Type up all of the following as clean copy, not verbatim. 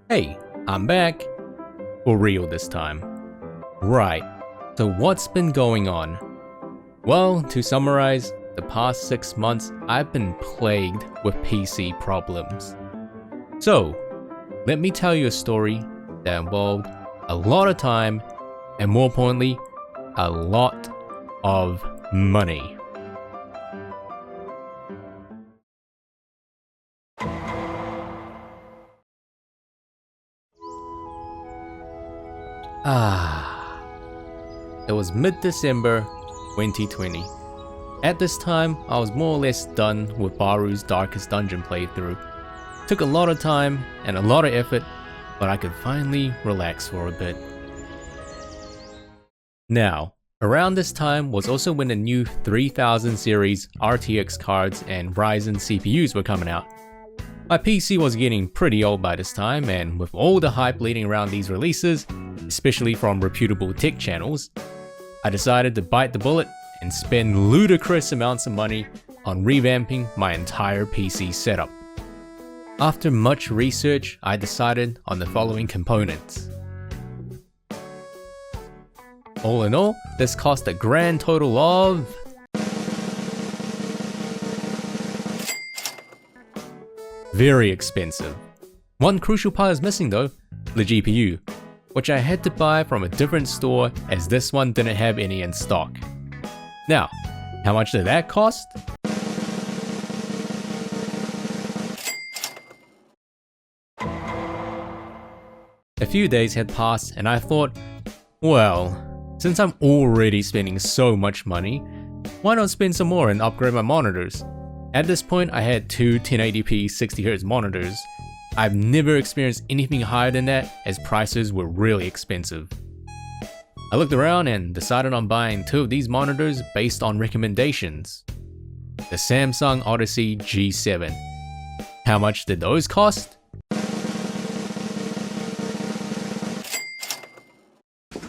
Hey, I'm back. For real this time. Right, so what's been going on? Well, to summarize, the past 6 months I've been plagued with PC problems. So, let me tell you a story that involved a lot of time and more importantly, a lot of money. It was mid-December 2020. At this time, I was more or less done with Baru's Darkest Dungeon playthrough. Took a lot of time and a lot of effort, but I could finally relax for a bit. Now, around this time was also when the new 3000 series RTX cards and Ryzen CPUs were coming out. My PC was getting pretty old by this time, and with all the hype leading around these releases, especially from reputable tech channels, I decided to bite the bullet and spend ludicrous amounts of money on revamping my entire PC setup. After much research, I decided on the following components. All in all, this cost a grand total of very expensive. One crucial part is missing though, the GPU, which I had to buy from a different store as this one didn't have any in stock. Now, how much did that cost? A few days had passed and I thought, well, since I'm already spending so much money, why not spend some more and upgrade my monitors? At this point I had two 1080p 60Hz monitors. I've never experienced anything higher than that as prices were really expensive. I looked around and decided on buying two of these monitors based on recommendations. The Samsung Odyssey G7. How much did those cost?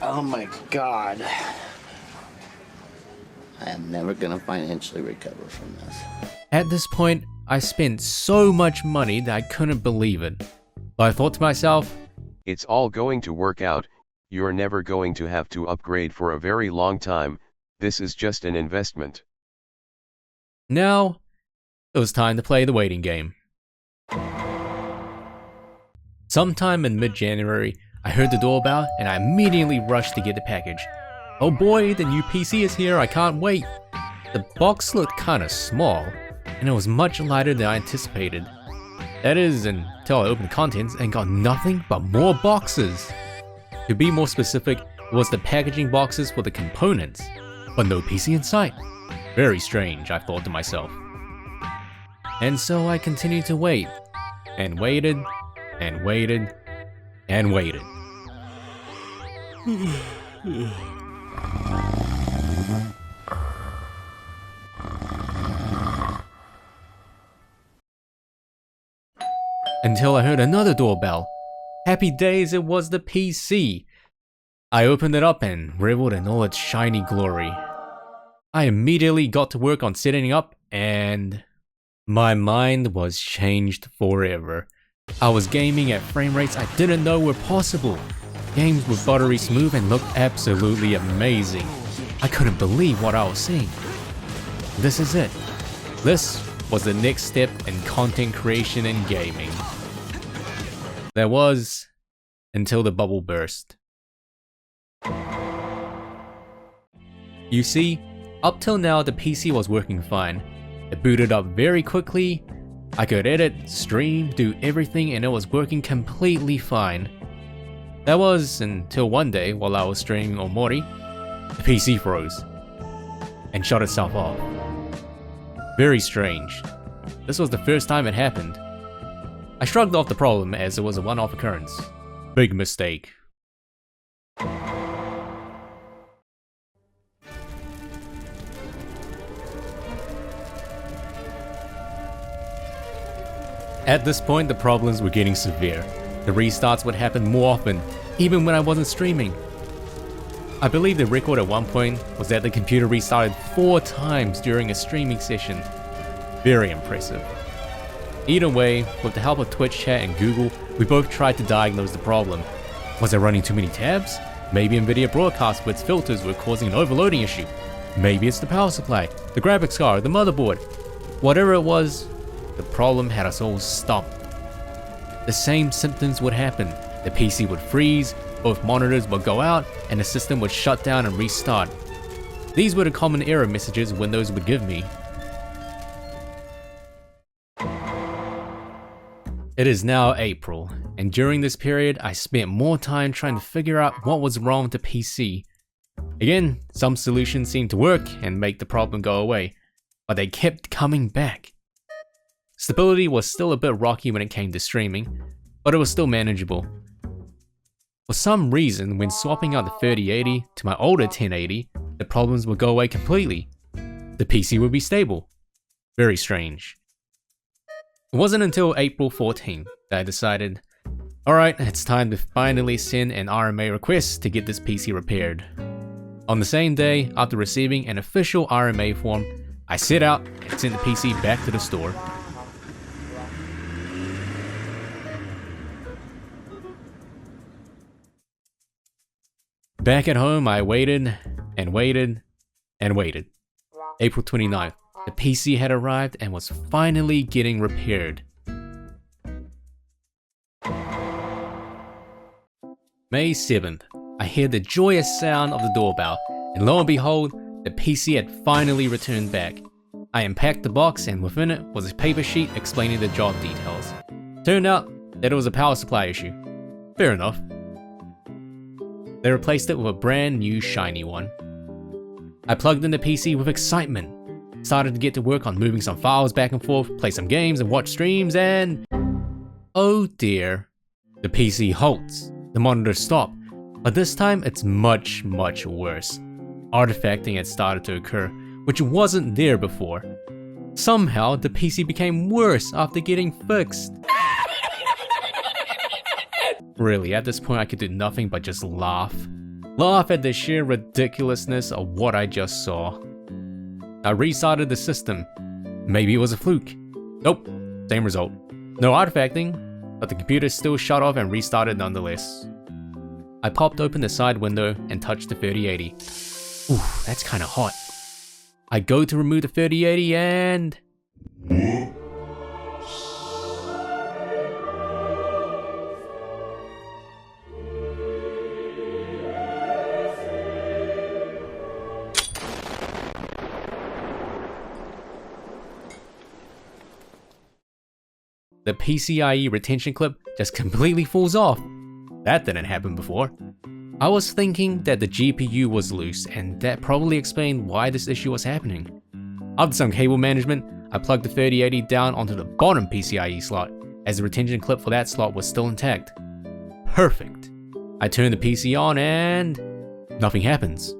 Oh my god. I am never gonna financially recover from this. At this point, I spent so much money that I couldn't believe it. But I thought to myself, it's all going to work out, you're never going to have to upgrade for a very long time, this is just an investment. Now, it was time to play the waiting game. Sometime in mid-January, I heard the doorbell and I immediately rushed to get the package. Oh boy, the new PC is here, I can't wait. The box looked kinda small, and it was much lighter than I anticipated. That is, until I opened the contents and got nothing but more boxes. To be more specific, it was the packaging boxes for the components, but no PC in sight. Very strange, I thought to myself. And so I continued to wait, and waited, and waited, and waited. Until I heard another doorbell. Happy days, it was the PC. I opened it up and reveled in all its shiny glory. I immediately got to work on setting it up and my mind was changed forever. I was gaming at frame rates I didn't know were possible. Games were buttery smooth and looked absolutely amazing. I couldn't believe what I was seeing. This is it. This was the next step in content creation and gaming. That was until the bubble burst. You see, up till now the PC was working fine. It booted up very quickly. I could edit, stream, do everything and it was working completely fine. That was until one day while I was streaming on Mori, the PC froze and shut itself off. Very strange. This was the first time it happened. I shrugged off the problem as it was a one-off occurrence. Big mistake. At this point, the problems were getting severe. The restarts would happen more often, even when I wasn't streaming. I believe the record at one point was that the computer restarted 4 times during a streaming session. Very impressive. Either way, with the help of Twitch chat and Google, we both tried to diagnose the problem. Was I running too many tabs? Maybe NVIDIA broadcast with its filters were causing an overloading issue. Maybe it's the power supply, the graphics card, the motherboard. Whatever it was, the problem had us all stopped. The same symptoms would happen. The PC would freeze, both monitors would go out, and the system would shut down and restart. These were the common error messages Windows would give me. It is now April, and during this period, I spent more time trying to figure out what was wrong with the PC. Again, some solutions seemed to work and make the problem go away, but they kept coming back. Stability was still a bit rocky when it came to streaming, but it was still manageable. For some reason, when swapping out the 3080 to my older 1080, the problems would go away completely. The PC would be stable. Very strange. It wasn't until April 14th that I decided, alright, it's time to finally send an RMA request to get this PC repaired. On the same day, after receiving an official RMA form, I set out and sent the PC back to the store. Back at home, I waited and waited and waited. April 29th, the PC had arrived and was finally getting repaired. May 7th, I hear the joyous sound of the doorbell, and lo and behold, the PC had finally returned back. I unpacked the box, and within it was a paper sheet explaining the job details. Turned out that it was a power supply issue. Fair enough. They replaced it with a brand new shiny one. I plugged in the PC with excitement, started to get to work on moving some files back and forth, play some games and watch streams, and oh dear, the PC halts, the monitors stop, but this time it's much worse. Artifacting had started to occur, which wasn't there before. Somehow the PC became worse after getting fixed. Really, at this point I could do nothing but just laugh. Laugh at the sheer ridiculousness of what I just saw. I restarted the system. Maybe it was a fluke. Nope, same result. No artifacting, but the computer still shut off and restarted nonetheless. I popped open the side window and touched the 3080. Ooh, that's kinda hot. I go to remove the 3080 and... the PCIe retention clip just completely falls off. That didn't happen before. I was thinking that the GPU was loose, and that probably explained why this issue was happening. After some cable management, I plugged the 3080 down onto the bottom PCIe slot, as the retention clip for that slot was still intact. Perfect. I turn the PC on and... nothing happens.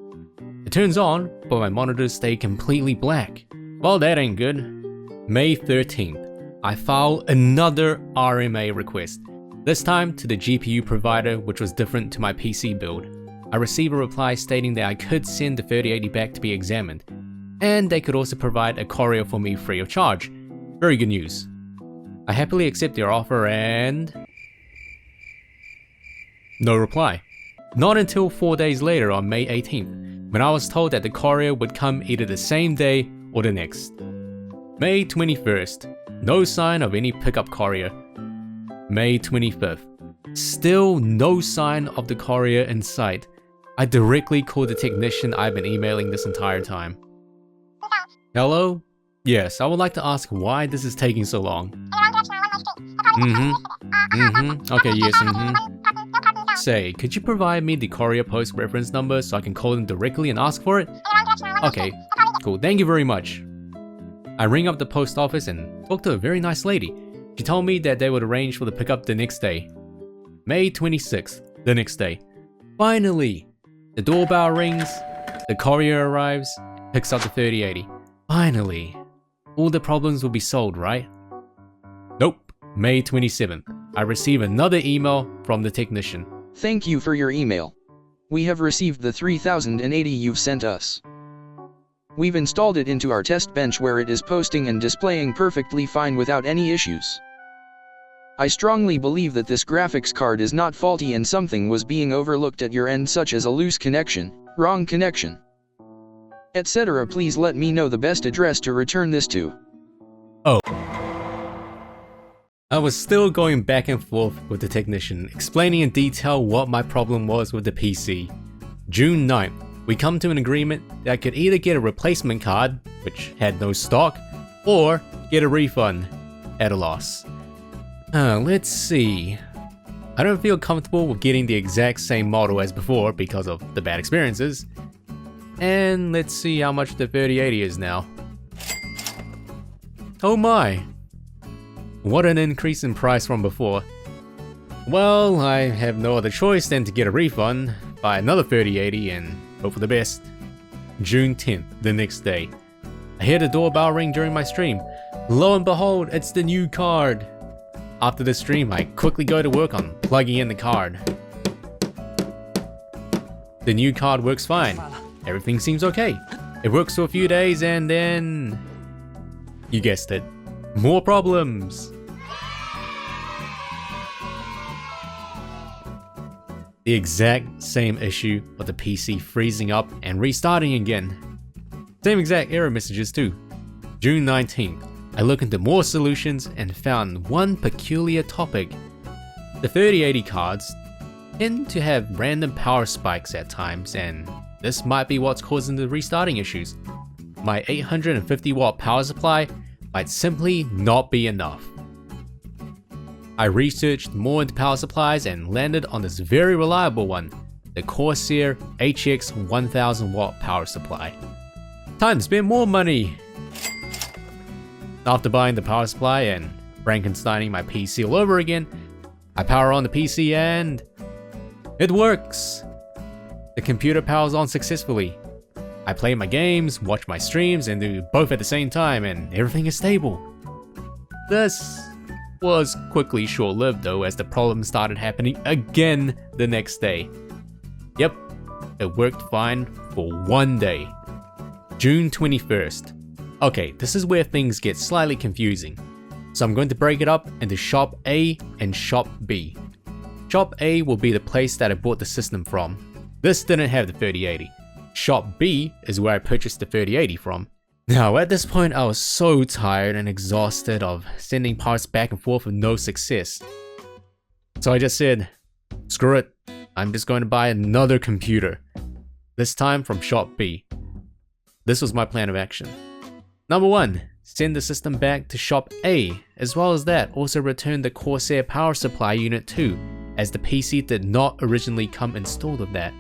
It turns on, but my monitors stay completely black. Well, that ain't good. May 13th. I file another RMA request, this time to the GPU provider, which was different to my PC build. I receive a reply stating that I could send the 3080 back to be examined, and they could also provide a courier for me free of charge. Very good news. I happily accept their offer and... no reply. Not until 4 days later on May 18th, when I was told that the courier would come either the same day or the next. May 21st. No sign of any pickup courier. May 25th. Still no sign of the courier in sight. I directly called the technician I've been emailing this entire time. Hello? Yes, I would like to ask why this is taking so long. Okay, yes, Say, could you provide me the courier post reference number so I can call them directly and ask for it? Okay, cool, thank you very much. I ring up the post office and talk to a very nice lady. She told me that they would arrange for the pickup the next day. May 26th, the next day. Finally! The doorbell rings, the courier arrives, picks up the 3080. Finally! All the problems will be solved, right? Nope. May 27th. I receive another email from the technician. Thank you for your email. We have received the 3080 you've sent us. We've installed it into our test bench where it is posting and displaying perfectly fine without any issues. I strongly believe that this graphics card is not faulty and something was being overlooked at your end, such as a loose connection, wrong connection, etc. Please let me know the best address to return this to. Oh. I was still going back and forth with the technician, explaining in detail what my problem was with the PC. June 9th, we come to an agreement that I could either get a replacement card, which had no stock, or get a refund at a loss. Let's see. I don't feel comfortable with getting the exact same model as before because of the bad experiences. And let's see how much the 3080 is now. Oh my! What an increase in price from before. Well, I have no other choice than to get a refund, buy another 3080 and hope for the best. June 10th, the next day. I hear the doorbell ring during my stream. Lo and behold, it's the new card. After the stream, I quickly go to work on plugging in the card. The new card works fine. Everything seems okay. It works for a few days and then... you guessed it. More problems. The exact same issue with the PC freezing up and restarting again. Same exact error messages too. June 19th, I look into more solutions and found one peculiar topic. The 3080 cards tend to have random power spikes at times, and this might be what's causing the restarting issues. My 850 watt power supply might simply not be enough. I researched more into power supplies and landed on this very reliable one, the Corsair HX 1000 watt power supply. Time to spend more money! After buying the power supply and Frankensteining my PC all over again, I power on the PC and... it works! The computer powers on successfully. I play my games, watch my streams, and do both at the same time, and everything is stable. This was quickly short-lived though, as the problem started happening again the next day. Yep, it worked fine for one day. June 21st. Okay, this is where things get slightly confusing. So I'm going to break it up into Shop A and Shop B. Shop A will be the place that I bought the system from. This didn't have the 3080. Shop B is where I purchased the 3080 from. Now at this point I was so tired and exhausted of sending parts back and forth with no success. So I just said, screw it, I'm just going to buy another computer. This time from Shop B. This was my plan of action. Number 1, send the system back to Shop A, as well as that also return the Corsair power supply unit too, as the PC did not originally come installed with that.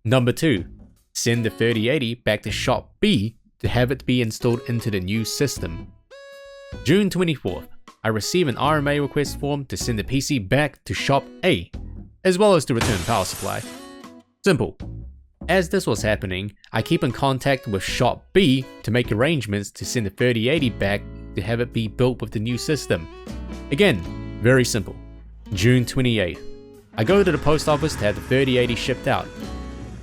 Number 2, send the 3080 back to Shop B to have it be installed into the new system. June 24th, I receive an RMA request form to send the PC back to Shop A, as well as to return the power supply. Simple. As this was happening, I keep in contact with Shop B to make arrangements to send the 3080 back to have it be built with the new system. Again, very simple. June 28th, I go to the post office to have the 3080 shipped out.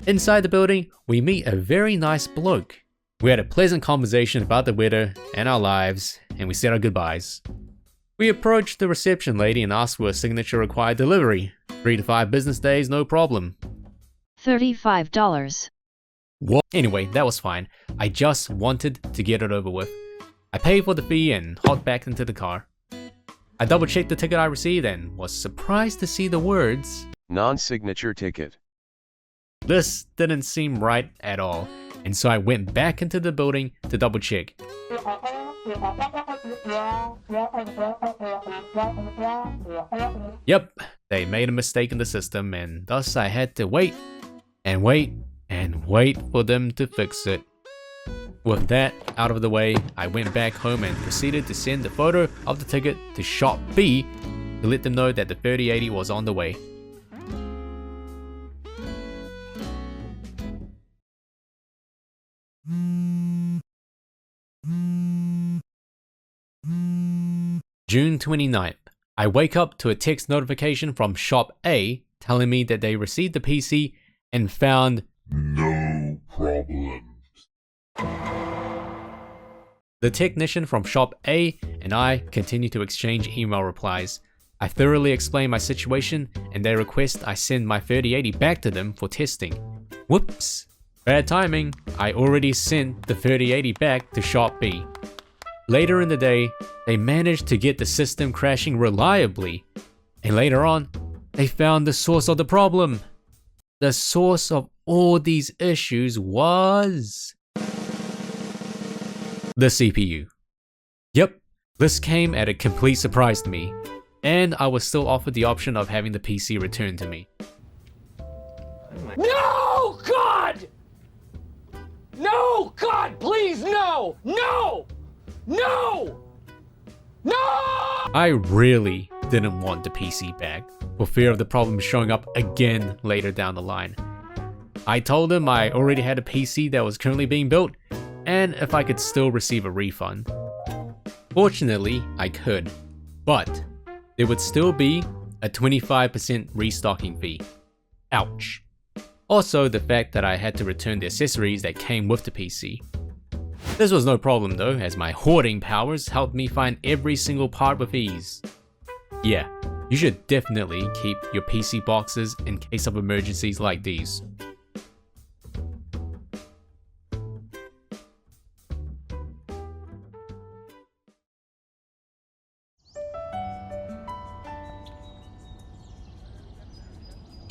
Inside the building, we meet a very nice bloke. We had a pleasant conversation about the weather and our lives, and we said our goodbyes. We approached the reception lady and asked for a signature required delivery. 3 to 5 business days, no problem. $35. What? Anyway, that was fine. I just wanted to get it over with. I paid for the fee and hopped back into the car. I double checked the ticket I received and was surprised to see the words, non-signature ticket. This didn't seem right at all, and so I went back into the building to double check. Yep, they made a mistake in the system, and thus I had to wait and wait and wait for them to fix it. With that out of the way, I went back home and proceeded to send a photo of the ticket to Shop B to let them know that the 3080 was on the way. June 29th. I wake up to a text notification from Shop A telling me that they received the PC and found no problems. The technician from shop A and I continue to exchange email replies. I thoroughly explain my situation and they request I send my 3080 back to them for testing. Whoops! Bad timing, I already sent the 3080 back to shop B. Later in the day, they managed to get the system crashing reliably, and later on, they found the source of the problem. The source of all these issues was the CPU. Yep, this came at a complete surprise to me, and I was still offered the option of having the PC returned to me. No, God! No, God, please, no! No! No! No! I really didn't want the PC back, for fear of the problem showing up again later down the line. I told him I already had a PC that was currently being built, and if I could still receive a refund. Fortunately, I could, but there would still be a 25% restocking fee. Ouch. Also, the fact that I had to return the accessories that came with the PC. This was no problem though, as my hoarding powers helped me find every single part with ease. Yeah, you should definitely keep your PC boxes in case of emergencies like these.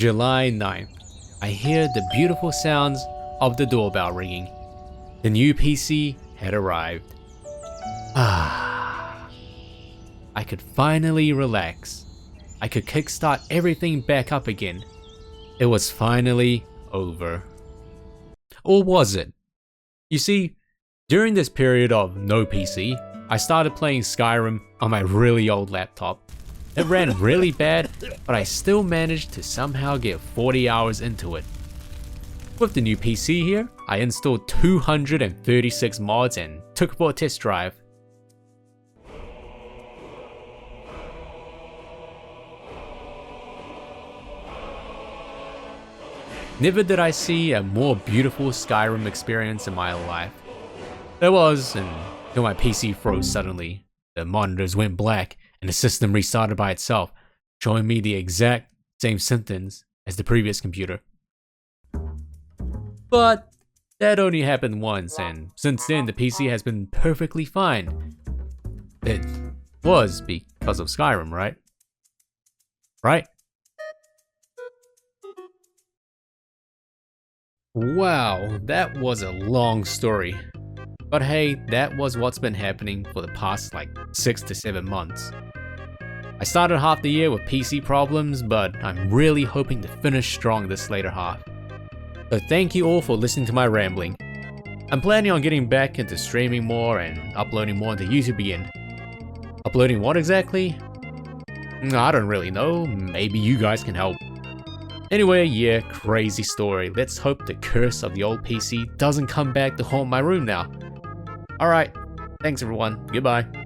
July 9th. I hear the beautiful sounds of the doorbell ringing. The new PC had arrived. Ah. I could finally relax. I could kickstart everything back up again. It was finally over. Or was it? You see, during this period of no PC, I started playing Skyrim on my really old laptop. It ran really bad, but I still managed to somehow get 40 hours into it. With the new PC here, I installed 236 mods and took it for a test drive. Never did I see a more beautiful Skyrim experience in my life. There was, until my PC froze suddenly. The monitors went black and the system restarted by itself, showing me the exact same symptoms as the previous computer. But that only happened once, and since then the PC has been perfectly fine. It was because of Skyrim, right? Right? Wow, that was a long story. But hey, that was what's been happening for the past like 6 to 7 months. I started half the year with PC problems, but I'm really hoping to finish strong this later half. So thank you all for listening to my rambling. I'm planning on getting back into streaming more and uploading more into YouTube again. Uploading what exactly? I don't really know, maybe you guys can help. Anyway, yeah, crazy story. Let's hope the curse of the old PC doesn't come back to haunt my room now. Alright, thanks everyone, goodbye.